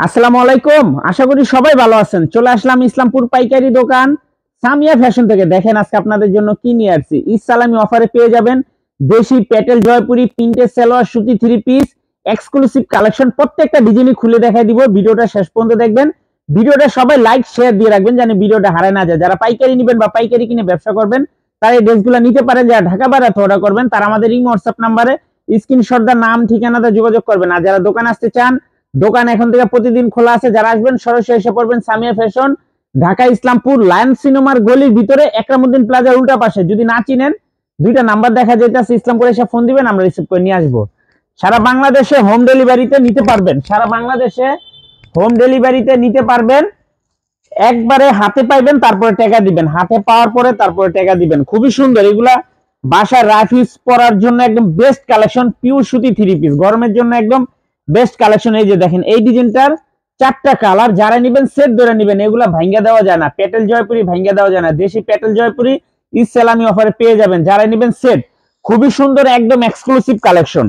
আসসালামু আলাইকুম। আশা করি সবাই ভালো আছেন। চলে আসলাম ইসলামপুর পাইকারি দোকান সামিয়া ফ্যাশন থেকে। দেখেন আজকে আপনাদের জন্য কি নিয়ে আসছি। ঈদ সালামি অফারে পেয়ে যাবেন দেশি প্যাটেল জয়পুরি প্রিন্টেড সালোয়ার সুতি থ্রি পিস এক্সক্লুসিভ কালেকশন। প্রত্যেকটা ডিজাইনই খুলে দেখাই দিব। ভিডিওটা শেষ পর্যন্ত দেখবেন। ভিডিওটা সবাই লাইক শেয়ার দিয়ে রাখবেন যেন ভিডিওটা হারায় না যায়। যারা পাইকারি নেবেন বা পাইকারি কিনে ব্যবসা করবেন তারা এই ড্রেসগুলো নিতে পারেন। যারা ঢাকা বাইরে অর্ডার করবেন তারা আমাদের এই হোয়াটসঅ্যাপ নাম্বারে স্ক্রিনশট দা নাম ঠিকানাতে যোগাযোগ করবেন। আর যারা দোকানে আসতে চান দোকান এখন থেকে প্রতিদিন খোলা আছে। যারা আসবেন সরাসরি এসে পড়বেন সামিয়া ফ্যাশন, ঢাকা ইসলামপুর লায়ন সিনেমার গলির ভিতরে একরামউদ্দিন প্লাজার উল্টা পাশে। যদি না চিনেন দুইটা নাম্বার দেখা যাইতেছে, ইসলামপুরে এসে ফোন দিবেন, আমরা রিসিভ করে নিয়ে আসবো। সারা বাংলাদেশে হোম ডেলিভারিতে নিতে পারবেন। সারা বাংলাদেশে হোম ডেলিভারিতে নিতে পারবেন। একবারে হাতে পাইবেন তারপরে টাকা দিবেন, হাতে পাওয়ার পরে তারপরে টাকা দিবেন। খুবই সুন্দর এগুলা বাসায় রাফিস পরার জন্য একদম বেস্ট কালেকশন। পিওর সুতি থ্রি পিস গরমের জন্য একদম বেস্ট কালেকশন। এই যে দেখেন এই ডিজাইনটার চারটা কালার। যারা নেবেন সেট ধরে নেবেন, এগুলা ভাঙ্গা দেওয়া যায় না। প্যাটেল জয়পুরি ভাঙ্গা দেওয়া যায় না। দেশি প্যাটেল জয়পুরি ঈদ সালামি অফারে পেয়ে যাবেন। যারা নেবেন সেট, খুবই সুন্দর একদম এক্সক্লুসিভ কালেকশন,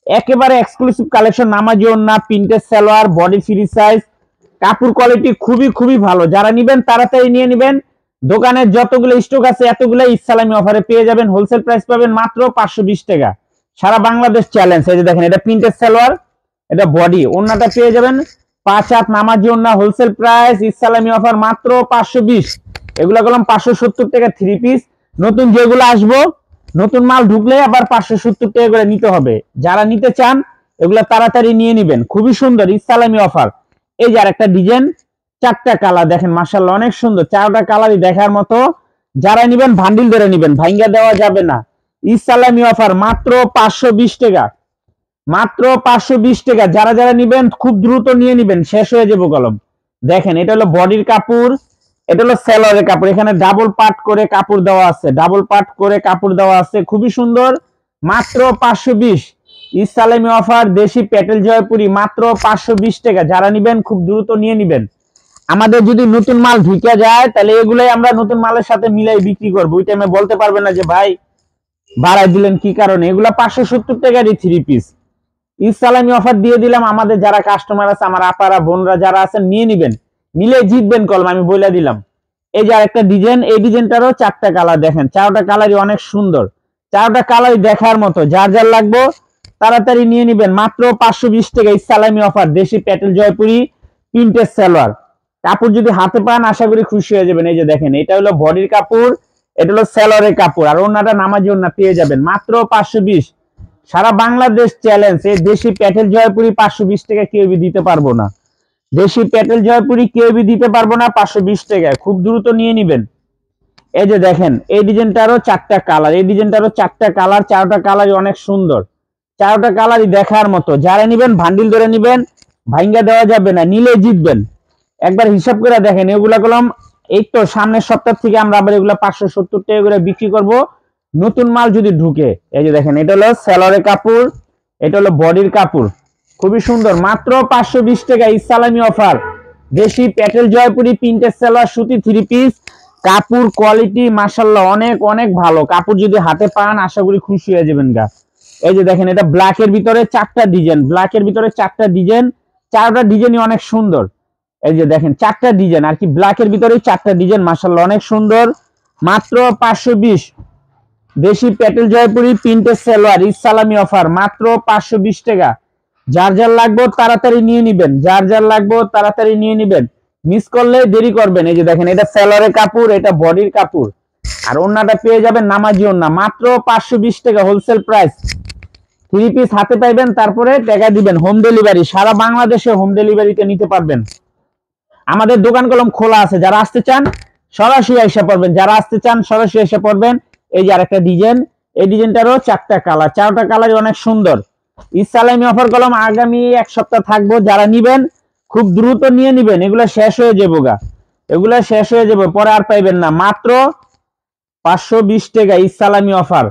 একেবারে এক্সক্লুসিভ কালেকশন। নামাজি ওড়না, printed salwar, body free size, কাপড় কোয়ালিটি খুবই খুবই ভালো। যারা নেবেন তাড়াতাড়ি নিয়ে নেবেন। দোকানের যতগুলো স্টক আছে এতগুলো ঈদ সালামি অফারে পেয়ে যাবেন। হোলসেল প্রাইস পাবেন মাত্র 520 টাকা। সারা বাংলাদেশ চ্যালেঞ্জ। এই যে দেখেন এটা প্রিন্টেড সালোয়ার, এটা বডি, ওন্নাটা পেয়ে যাবেন 5 হাত নামাজি ওন্না। হোলসেল প্রাইস ঈদ সালামি অফার মাত্র 520। এগুলা কলম 570 টাকা থ্রি পিস। নতুন যেগুলো আসবো, নতুন মাল ঢুকলে আবার 570 টাকা করে নিতে হবে। যারা নিতে চান এগুলা তাড়াতাড়ি নিয়ে নেবেন। খুবই সুন্দর ঈদ সালামি অফার। এই যে আরেকটা ডিজাইন, চারটা কালার দেখেন মাশাআল্লাহ অনেক সুন্দর। চারটা কালারই দেখার মতো। যারা নেবেন ভান্ডিল ধরে নেবেন, ভাঙ্গা দেওয়া যাবে না। ঈদ সালামি অফার মাত্র 520 টাকা, মাত্র 520 টাকা। যারা যারা নিবেন খুব দ্রুত নিয়ে নিবেন, শেষ হয়ে যাবে কলম। দেখেন এটা হলো বডির কাপড়, এটা হলো সেলরের কাপড়। এখানে ডাবল পাট করে কাপড় দেওয়া আছে, ডাবল পাট করে কাপড় দেওয়া আছে। খুবই সুন্দর, মাত্র 520। ঈদ সালামি অফার দেশি প্যাটেল জয়পুরি মাত্র 520 টাকা। যারা নিবেন খুব দ্রুত নিয়ে নিবেন। আমাদের যদি নতুন মাল ঢুকে যায় তাহলে এগুলাই আমরা নতুন মালের সাথে মিলাই বিক্রি করবো। ওই টাইমে বলতে পারবে না যে ভাই বাড়াই দিলেন কি কারণে। এগুলা 570 টাকারই থ্রি পিস। ঈদ সালামি অফার দিয়ে দিলাম। আমাদের যারা কাস্টমার আছে, আমার আপারা বোনরা যারা আছেন নিয়ে নিবেন, নিলে জিতবেন কলম, আমি বলে দিলাম। এই যে আরেকটা ডিজাইন, এই ডিজাইনটারও চারটা কালার দেখেন। চারটা কালারই অনেক সুন্দর, চারটা কালারই দেখার মতো। যার যার লাগবে তাড়াতাড়ি নিয়ে নিবেন। মাত্র 520 টাকা ঈদ সালামি অফার দেশি প্যাটেল জয়পুরি প্রিন্টেড সালোয়ার। কাপড় যদি হাতে পান আশা করি খুশি হয়ে যাবেন। এই যে দেখেন এটা হলো বডির কাপড়, এটা হলো সালোয়ারের কাপড়, আর ওন্নাটা নামাজি ওন্না পেয়ে যাবেন মাত্র 520। সারা বাংলাদেশ চ্যালেঞ্জ। এই দেশি প্যাটেল জয়পুরি 520 টাকা কেউ দিতে পারবো না। দেশি প্যাটেল জয়পুরি কেউ দিতে পারবো না 520 টাকায়। খুব দ্রুত নিয়ে নিবেন। এই যে দেখেন এই ডিজাইনটারও চারটা কালার, এই ডিজাইনটারও চারটা কালার। চারটা কালারই অনেক সুন্দর, চারটা কালারই দেখার মতো। যারা নিবেন ভান্ডিল ধরে নিবেন, ভাঙ্গা দেওয়া যাবে না, নিলে জিতবেন। একবার হিসাব করে দেখেন এগুলা কলম এই তো সামনের সপ্তাহ থেকে আমরা আবার এগুলা 570 টাকা করে বিক্রি করব নতুন মাল যদি ঢুকে। এই যে দেখেন এটা হলো সেলরের কাপড়, এটা হলো বডির কাপড়। খুবই সুন্দর, মাত্র 520 টাকা ঈদ সালামি অফার দেশি প্যাটেল জয়পুরি প্রিন্টেড সালোয়ার সুতি থ্রি পিস। কাপড় কোয়ালিটি মাশাআল্লাহ অনেক অনেক ভালো। কাপড় যদি হাতে পান আশা করি খুশি হয়ে যাবেন গা। এই যে দেখেন এটা ব্ল্যাকের ভিতরে চারটা ডিজাইন, ব্ল্যাকের ভিতরে চারটা ডিজাইন, চারটা ডিজাইনই অনেক সুন্দর। এই যে দেখেন চারটা ডিজাইন আর কি, ব্ল্যাকের ভিতরে চারটা ডিজাইন মাশাআল্লাহ অনেক সুন্দর। মাত্র 520 দেশি প্যাটেল জয়পুরি প্রিন্টেড সালোয়ার ঈদ সালামি অফার মাত্র 520 টাকা। যার যার লাগবে তাড়াতাড়ি নিয়ে নিবেন, যার যার লাগবে তাড়াতাড়ি নিয়ে নিবেন, মিস করলে দেরি করবেন। এই যে দেখেন এটা সালোয়ারের কাপড়, এটা বডির কাপড়, আর ওন্নাটা পেয়ে যাবেন নামাজি ওন্না মাত্র 520 টাকা হোলসেল প্রাইস। থ্রি পিস হাতে পাইবেন তারপরে টাকা দিবেন। হোম ডেলিভারি সারা বাংলাদেশে হোম ডেলিভারিতে নিতে পারবেন। আমাদের দোকান কলম খোলা আছে। যারা আসতে চান সরাসরি এসে পড়বেন, যারা আসতে চান সরাসরি এসে পড়বেন। এই যে আরেকটা ডিজাইন, এই ডিজাইনটারও চারটা কালার, চারটা কালারই অনেক সুন্দর। ঈদ সালামি অফার কলম আগামী এক সপ্তাহ থাকবো। যারা নিবেন খুব দ্রুত নিয়ে নিবেন, এগুলা শেষ হয়ে যাবো গা, এগুলা শেষ হয়ে যাবে, পরে আর পাইবেন না। মাত্র 520 টাকা ঈদ সালামি অফার,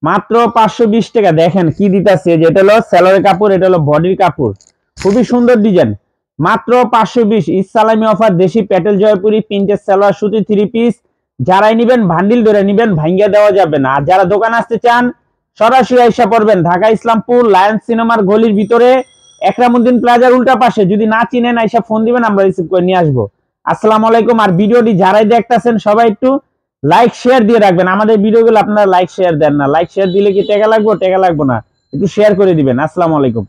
মাত্র 520 টাকা। দেখেন কি দিতেছে, যেটা হলো সেলরের কাপড়, এটা হলো বডির কাপড়। খুবই সুন্দর ডিজাইন, মাত্র 520 ঈদ সালামি অফার দেশি প্যাটেল জয়পুরি প্রিন্টেড সালোয়ার সুতি থ্রি পিস। যারাই নিবেন ভান্ডিল ধরে নিবেন, ভাঙ্গা দেওয়া যাবে না। আর যারা দোকান আসতে চান সরাসরি আইসা পড়বেন ঢাকা ইসলামপুর লায়ন সিনেমার গলির ভিতরে একরামউদ্দিন প্লাজার উল্টা পাশে। যদি না চিনেন আইসা ফোন দিবেন, আমরা রিসিভ করে নিয়ে আসবো। আসসালামু আলাইকুম। আর ভিডিওটি যারাই দেখতেছেন সবাই একটু লাইক শেয়ার দিয়ে রাখবেন। আমাদের ভিডিওগুলো আপনারা লাইক শেয়ার দেন না, লাইক শেয়ার দিলে কি টাকা লাগবে? টাকা লাগবে না, একটু শেয়ার করে দিবেন। আসসালামু আলাইকুম।